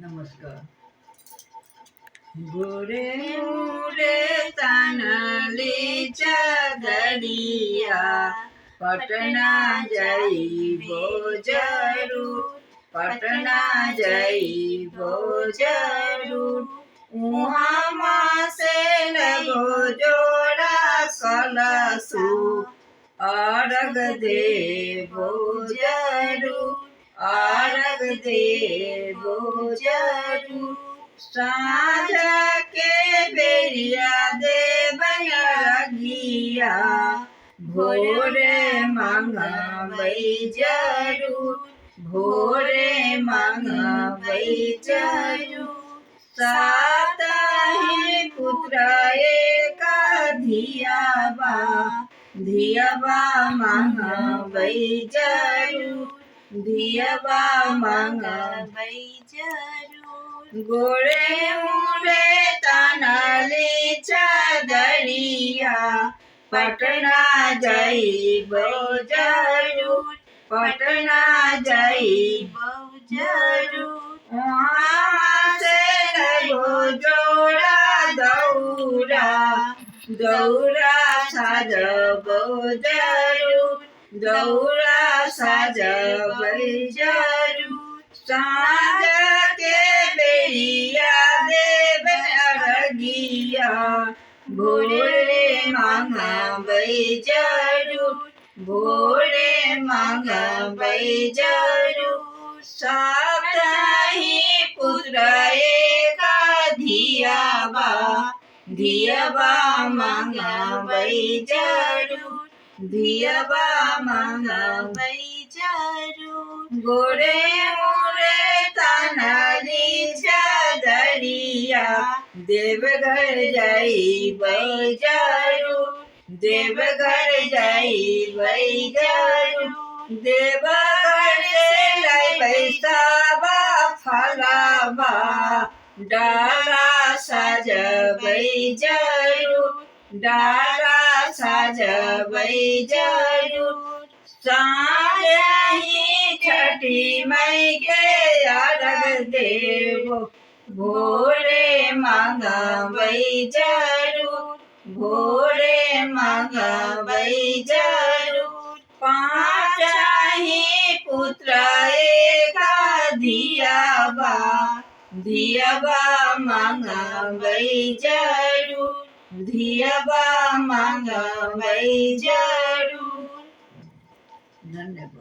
नमस्कार। गोरे मोरे तानले चगड़िया, पटना जइबो जरूर, पटना जइबो जरूर। उहाँ से लगो जोड़ा कलशु, अर्घ देबो जरूर, अर्घ देबो जरूर। साँझ के बेरिया देबन अर्घिया, भोरे मंगबै जरूर, भोरे मंगबै जरूर। सातहि पुत्र एक धियाबा, धियाबा मंगबै जरूर, धियाबा मंगबै जरूर। गोरे मोरे तानले चगड़िया, पटना जइबो जरूर, पटना जइबो जरूर। वहाँ से लगो जोड़ा दौरा, दौरा सजबो जरूर, दौरा सजबै जरूर। साँझ के बेरिया देबन अर्घिया, भोरे मंगबै जरूर, भोरे मंगबै जरूर। सातहि पुत्र एक धियाबा, धियाबा मंगबै जरूर, धियाबा मंगबै जरूर। गोरे मोरे तानली चगड़िया, देवघर जइबै जरूर, देवघर जइबै जरूर। देवघर से लइबै साबा फलाबा, डाला सजबै जरूर, डाला सजबै जरूर। साँझहि छठी मई के अर्घ देबो, भोरे मंगबै जरूर, भोरे मंगबै जरूर। पाँचहि पुत्र एक धियाबा, धियाबा मंगबै जरूर, धियाबा मंगबै जरूर। धन्यवाद।